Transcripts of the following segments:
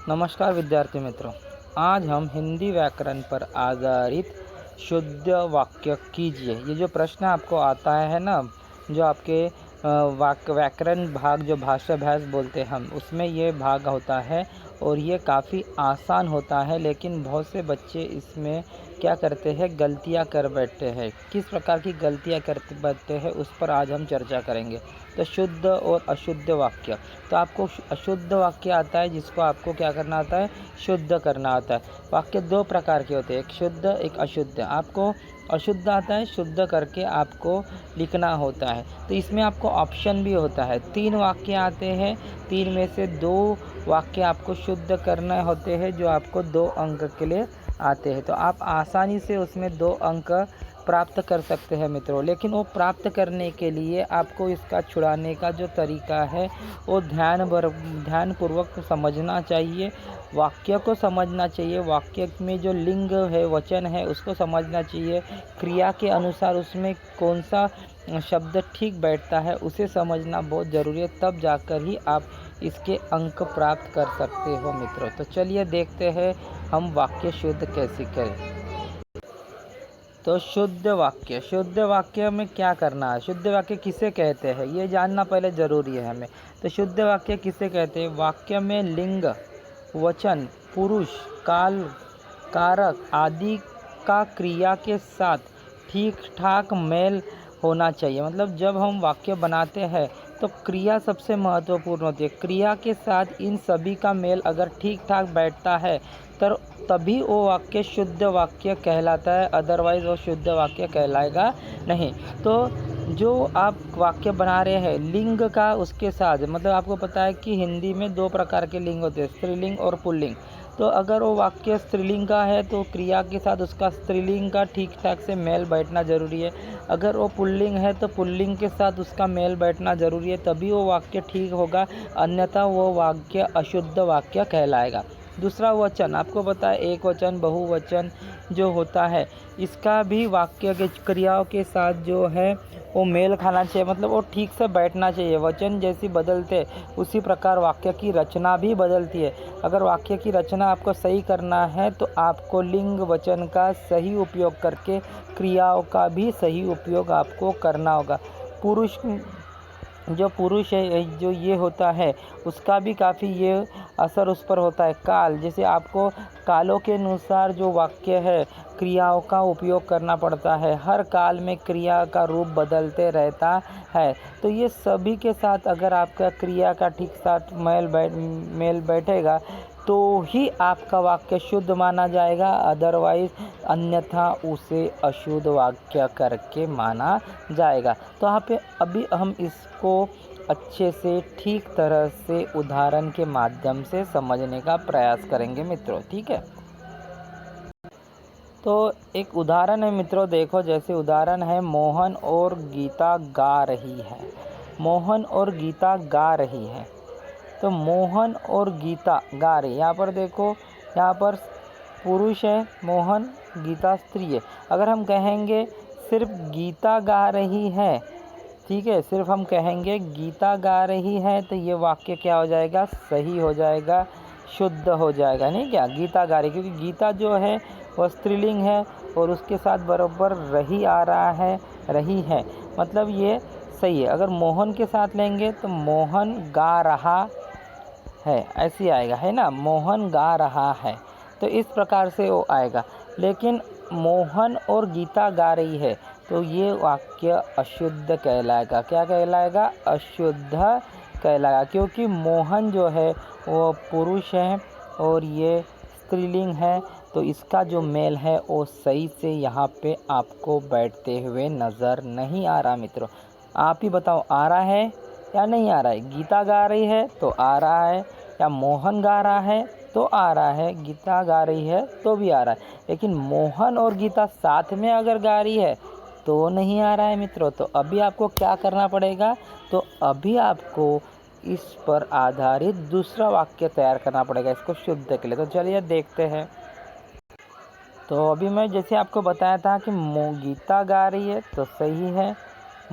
नमस्कार विद्यार्थी मित्रों। आज हम हिंदी व्याकरण पर आधारित शुद्ध वाक्य कीजिए। ये जो प्रश्न आपको आता है ना, जो आपके व्याकरण भाग, जो भाषाभ्यास बोलते हैं हम, उसमें ये भाग होता है और ये काफ़ी आसान होता है। लेकिन बहुत से बच्चे इसमें क्या करते हैं, गलतियां कर बैठते हैं। किस प्रकार की गलतियां करते बैठते हैं उस पर आज हम चर्चा करेंगे। तो शुद्ध और अशुद्ध वाक्य। तो आपको अशुद्ध वाक्य आता है, जिसको आपको क्या करना आता है, शुद्ध करना आता है। वाक्य दो प्रकार के होते हैं, एक शुद्ध एक अशुद्ध। आपको अशुद्ध आता है, शुद्ध करके आपको लिखना होता है। तो इसमें आपको ऑप्शन भी होता है, 3 वाक्य आते हैं, 3 में से 2 वाक्य आपको शुद्ध करने होते हैं, जो आपको 2 अंक के लिए आते हैं। तो आप आसानी से उसमें 2 अंक प्राप्त कर सकते हैं मित्रों। लेकिन वो प्राप्त करने के लिए आपको इसका छुड़ाने का जो तरीका है वो ध्यानपूर्वक समझना चाहिए, वाक्य को समझना चाहिए। वाक्य में जो लिंग है, वचन है, उसको समझना चाहिए। क्रिया के अनुसार उसमें कौन सा शब्द ठीक बैठता है उसे समझना बहुत ज़रूरी है, तब जाकर ही आप इसके अंक प्राप्त कर सकते हो मित्रों। तो चलिए देखते हैं हम वाक्य शुद्ध कैसे करें। तो शुद्ध वाक्य में क्या करना है, शुद्ध वाक्य किसे कहते हैं ये जानना पहले ज़रूरी है हमें। तो शुद्ध वाक्य किसे कहते हैं, वाक्य में लिंग, वचन, पुरुष, काल, कारक आदि का क्रिया के साथ ठीक ठाक मेल होना चाहिए। मतलब जब हम वाक्य बनाते हैं तो क्रिया सबसे महत्वपूर्ण होती है। क्रिया के साथ इन सभी का मेल अगर ठीक ठाक बैठता है तो तभी वो वाक्य शुद्ध वाक्य कहलाता है, अदरवाइज़ वो शुद्ध वाक्य कहलाएगा नहीं। तो जो आप वाक्य बना रहे हैं लिंग का उसके साथ, मतलब आपको पता है कि हिंदी में 2 प्रकार के लिंग होते हैं, स्त्रीलिंग और पुल्लिंग। तो अगर वो वाक्य स्त्रीलिंग का है तो क्रिया के साथ उसका स्त्रीलिंग का ठीक ठाक से मेल बैठना ज़रूरी है। अगर वो पुल्लिंग है तो पुल्लिंग के साथ उसका मेल बैठना ज़रूरी है, तभी वो वाक्य ठीक होगा, अन्यथा वो वाक्य अशुद्ध वाक्य कहलाएगा। दूसरा वचन, आपको पता है एक वचन बहुवचन जो होता है इसका भी वाक्य के क्रियाओं के साथ जो है वो मेल खाना चाहिए, मतलब वो ठीक से बैठना चाहिए। वचन जैसी बदलते उसी प्रकार वाक्य की रचना भी बदलती है। अगर वाक्य की रचना आपको सही करना है तो आपको लिंग वचन का सही उपयोग करके क्रियाओं का भी सही उपयोग आपको करना होगा। पुरुष जो पुरुष है जो ये होता है उसका भी काफ़ी ये असर उस पर होता है। काल, जैसे आपको कालों के अनुसार जो वाक्य है क्रियाओं का उपयोग करना पड़ता है। हर काल में क्रिया का रूप बदलते रहता है। तो ये सभी के साथ अगर आपका क्रिया का ठीक साथ मेल बैठेगा तो ही आपका वाक्य शुद्ध माना जाएगा, अदरवाइज़ अन्यथा उसे अशुद्ध वाक्य करके माना जाएगा। तो यहाँ पे अभी हम इसको अच्छे से ठीक तरह से उदाहरण के माध्यम से समझने का प्रयास करेंगे मित्रों, ठीक है। तो एक उदाहरण है मित्रों, देखो जैसे उदाहरण है मोहन और गीता गा रही है। मोहन और गीता गा रही है। तो मोहन और गीता गा रही, यहाँ पर देखो, यहाँ पर पुरुष है मोहन, गीता स्त्री है। अगर हम कहेंगे सिर्फ गीता गा रही है, ठीक है, सिर्फ हम कहेंगे गीता गा रही है, तो ये वाक्य क्या हो जाएगा, सही हो जाएगा, शुद्ध हो जाएगा, नहीं क्या, गीता गा रही, क्योंकि गीता जो है वह स्त्रीलिंग है और उसके साथ बराबर रही आ रहा है, रही है, मतलब ये सही है। अगर मोहन के साथ लेंगे तो मोहन गा रहा है, ऐसी आएगा, है ना, मोहन गा रहा है, तो इस प्रकार से वो आएगा। लेकिन मोहन और गीता गा रही है तो ये वाक्य अशुद्ध कहलाएगा। क्या कहलाएगा, अशुद्ध कहलाएगा, क्योंकि मोहन जो है वो पुरुष है और ये स्त्रीलिंग है, तो इसका जो मेल है वो सही से यहाँ पे आपको बैठते हुए नज़र नहीं आ रहा मित्रों। आप ही बताओ, आ रहा है या नहीं आ रहा है। गीता गा रही है तो आ रहा है, या मोहन गा रहा है तो आ रहा है, गीता गा रही है तो भी आ रहा है। लेकिन मोहन और गीता साथ में अगर गा रही है तो नहीं आ रहा है मित्रों। तो अभी आपको क्या करना पड़ेगा, तो अभी आपको इस पर आधारित दूसरा वाक्य तैयार करना पड़ेगा इसको शुद्ध के लिए। तो चलिए देखते हैं। तो अभी मैं जैसे आपको बताया था कि गीता गा रही है तो सही है,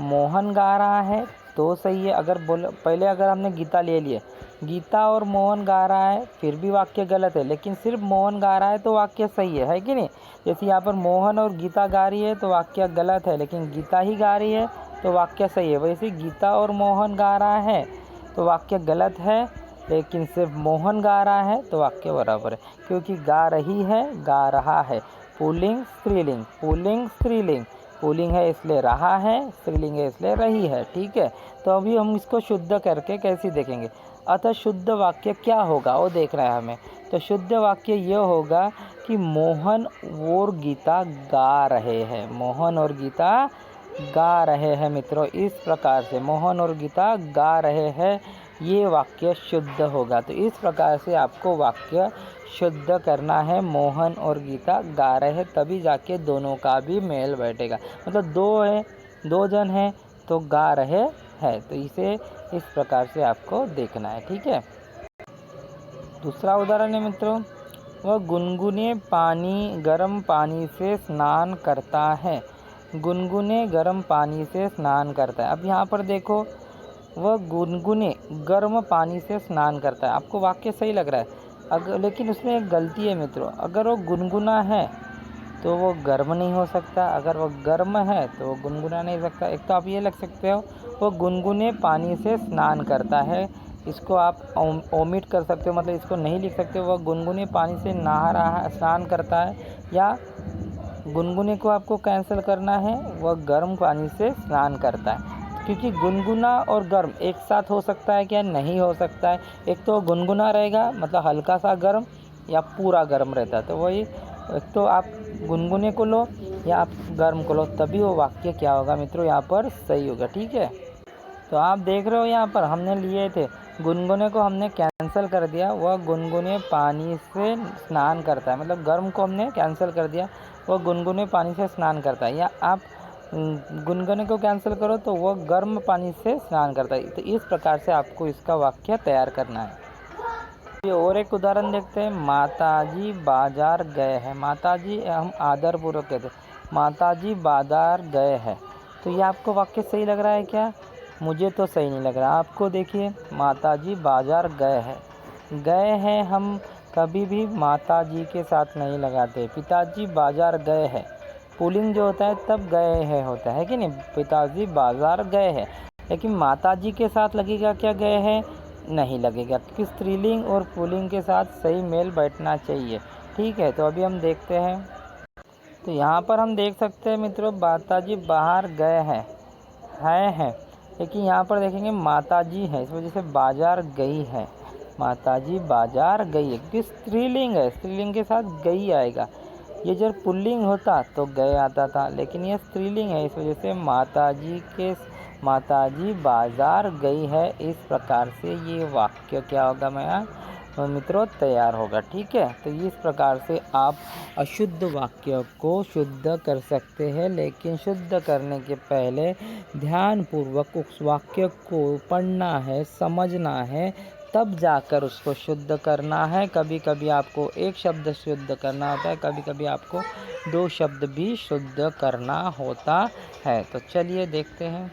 मोहन गा रहा है तो सही है। अगर पहले अगर हमने गीता ले लिए गीता और मोहन गा रहा है, फिर भी वाक्य गलत है, लेकिन सिर्फ मोहन गा रहा है तो वाक्य सही है कि नहीं। जैसे यहाँ पर मोहन और गीता गा रही है तो वाक्य गलत है, लेकिन गीता ही गा रही है तो वाक्य सही है। वैसे गीता और मोहन गा रहा है तो वाक्य गलत है, लेकिन सिर्फ मोहन गा रहा है तो वाक्य बराबर है, क्योंकि गा रही है, गा रहा है, पुल्लिंग स्त्रीलिंग, पुल्लिंग स्त्रीलिंग, पुल्लिंग है इसलिए रहा है, स्त्रीलिंग है इसलिए रही है। ठीक है, तो अभी हम इसको शुद्ध करके कैसे देखेंगे। अतः शुद्ध वाक्य क्या होगा वो देख रहा है हमें। तो शुद्ध वाक्य ये होगा कि मोहन और गीता गा रहे हैं, मोहन और गीता गा रहे हैं मित्रों। इस प्रकार से मोहन और गीता गा रहे हैं, ये वाक्य शुद्ध होगा। तो इस प्रकार से आपको वाक्य शुद्ध करना है। मोहन और गीता गा रहे हैं, तभी जाके दोनों का भी मेल बैठेगा। मतलब दो जन हैं तो गा रहे हैं, तो इसे इस प्रकार से आपको देखना है। ठीक है, दूसरा उदाहरण है मित्रों, वह गुनगुने गर्म पानी से स्नान करता है। गुनगुने गर्म पानी से स्नान करता है। अब यहाँ पर देखो, वह गुनगुने गर्म पानी से स्नान करता है। आपको वाक्य सही लग रहा है, लेकिन उसमें एक गलती है मित्रों। अगर वो गुनगुना है तो वो गर्म नहीं हो सकता, अगर वो गर्म है तो वो गुनगुना नहीं सकता। एक तो आप ये लिख सकते हो, वो गुनगुने पानी से स्नान करता है, इसको आप ओमिट कर सकते हो, मतलब इसको नहीं लिख सकते। वह गुनगुने पानी से नहा रहा है, स्नान करता है, या गुनगुने को आपको कैंसिल करना है, वह गर्म पानी से स्नान करता है। क्योंकि गुनगुना और गर्म एक साथ हो सकता है क्या? नहीं हो सकता है। एक तो गुनगुना रहेगा मतलब हल्का सा गर्म, या पूरा गर्म रहता है। तो वही, एक तो आप गुनगुने को लो या आप गर्म को लो, तभी वो वाक्य क्या होगा मित्रों, यहाँ पर सही होगा। ठीक है, तो आप देख रहे हो यहाँ पर हमने लिए थे, गुनगुने को हमने कैंसिल कर दिया, वह गुनगुने पानी से स्नान करता है, मतलब गर्म को हमने कैंसिल कर दिया, वह गुनगुने पानी से स्नान करता है। या आप गुनगुने को कैंसिल करो तो वह गर्म पानी से स्नान करता है। तो इस प्रकार से आपको इसका वाक्य तैयार करना है। ये और एक उदाहरण देखते हैं, माताजी बाजार गए हैं। माताजी हम आदरपूर्वक कहते हैं, माताजी बाजार गए हैं। तो ये आपको वाक्य सही लग रहा है क्या? मुझे तो सही नहीं लग रहा। आपको देखिए, माताजी बाजार गए हैं, गए हैं हम कभी भी माताजी के साथ नहीं लगाते। पिताजी बाजार गए हैं, पुल्लिंग जो होता है तब गए हैं होता है कि नहीं, पिताजी बाजार गए हैं। लेकिन माताजी के साथ लगेगा क्या गए हैं? नहीं लगेगा, क्योंकि स्त्रीलिंग और पुल्लिंग के साथ सही मेल बैठना चाहिए। ठीक है, तो अभी हम देखते हैं। तो यहाँ पर हम देख सकते हैं मित्रों, माताजी बाहर गए हैं, लेकिन यहाँ पर देखेंगे माताजी है, इस वजह से बाजार गई है। माताजी बाजार गई है, क्योंकि स्त्रीलिंग है, स्त्रीलिंग के साथ गई आएगा। ये जब पुल्लिंग होता तो गए आता था, लेकिन ये स्त्रीलिंग है, इस वजह से माताजी बाजार गई है। इस प्रकार से ये वाक्य क्या होगा मित्रों, तैयार होगा। ठीक है, तो इस प्रकार से आप अशुद्ध वाक्य को शुद्ध कर सकते हैं, लेकिन शुद्ध करने के पहले ध्यानपूर्वक उस वाक्य को पढ़ना है, समझना है, तब जाकर उसको शुद्ध करना है। कभी कभी आपको एक शब्द शुद्ध करना होता है, कभी कभी आपको 2 शब्द भी शुद्ध करना होता है। तो चलिए देखते हैं।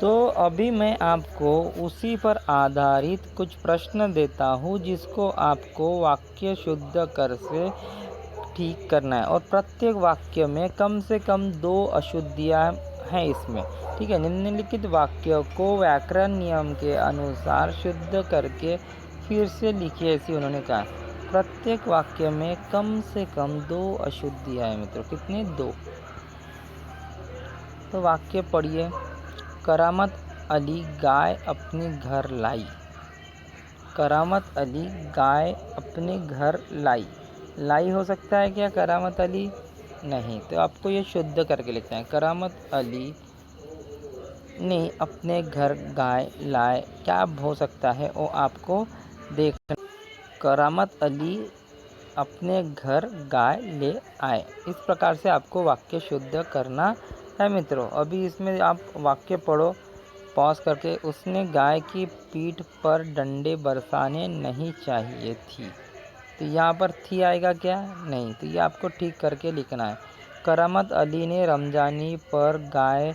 तो अभी मैं आपको उसी पर आधारित कुछ प्रश्न देता हूँ, जिसको आपको वाक्य शुद्ध कर से ठीक करना है, और प्रत्येक वाक्य में कम से कम 2 अशुद्धियाँ हैं इसमें। ठीक है, निम्नलिखित वाक्य को व्याकरण नियम के अनुसार शुद्ध करके फिर से लिखिए, ऐसी उन्होंने कहा। प्रत्येक वाक्य में कम से कम 2 अशुद्धियाँ हैं मित्रों। कितने? 2। तो वाक्य पढ़िए। करामत अली गाय अपने घर लाई। करामत अली गाय अपने घर लाई। लाई हो सकता है क्या करामत अली? नहीं, तो आपको ये शुद्ध करके लिखना है। करामत अली ने अपने घर गाय लाए, क्या हो सकता है वो आपको देखना। करामत अली अपने घर गाय ले आए। इस प्रकार से आपको वाक्य शुद्ध करना है मित्रों। अभी इसमें आप वाक्य पढ़ो पॉज करके। उसने गाय की पीठ पर डंडे बरसाने नहीं चाहिए थी। तो यहाँ पर थी आएगा क्या? नहीं, तो ये आपको ठीक करके लिखना है। करामत अली ने रमजानी पर गाय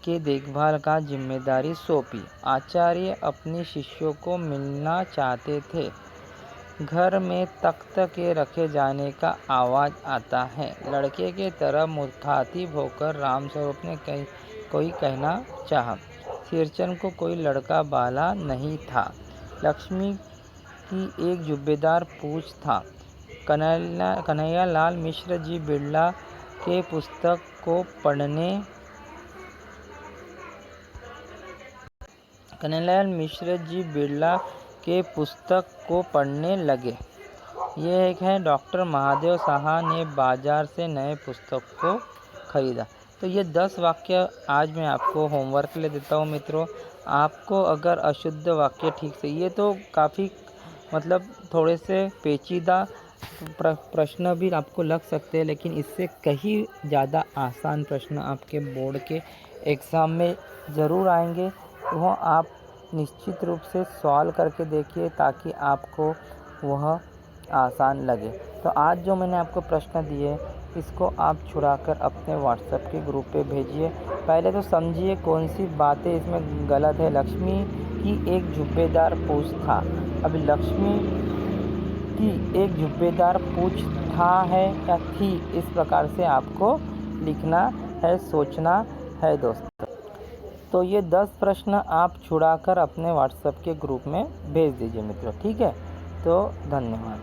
के देखभाल का जिम्मेदारी सौंपी। आचार्य अपने शिष्यों को मिलना चाहते थे। घर में तख्त के रखे जाने का आवाज़ आता है। लड़के के तरफ मुखातिब होकर रामस्वरूप ने कोई कहना चाहा। शेरचंद को कोई लड़का बाला नहीं था। लक्ष्मी की एक जुब्बेदार पूँछ था। कन्हैयालाल मिश्र जी बिरला के पुस्तक को पढ़ने लगे। ये एक है डॉक्टर महादेव साहा ने बाजार से नए पुस्तक को खरीदा। तो ये 10 वाक्य आज मैं आपको होमवर्क के लिए देता हूँ मित्रों। आपको अगर अशुद्ध वाक्य ठीक से, ये तो काफ़ी मतलब थोड़े से पेचीदा प्रश्न भी आपको लग सकते हैं, लेकिन इससे कहीं ज़्यादा आसान प्रश्न आपके बोर्ड के एग्ज़ाम में ज़रूर आएंगे। वह आप निश्चित रूप से सॉल्व करके देखिए ताकि आपको वह आसान लगे। तो आज जो मैंने आपको प्रश्न दिए, इसको आप छुड़ाकर अपने व्हाट्सएप के ग्रुप पे भेजिए। पहले तो समझिए कौन सी बातें इसमें गलत है। लक्ष्मी की एक जुब्बेदार पूँछ था। अभी लक्ष्मी की एक जुब्बेदार पूँछ था है या थी, इस प्रकार से आपको लिखना है, सोचना है दोस्तों। तो ये 10 प्रश्न आप छुड़ाकर अपने व्हाट्सएप के ग्रुप में भेज दीजिए मित्रों, ठीक है। तो धन्यवाद।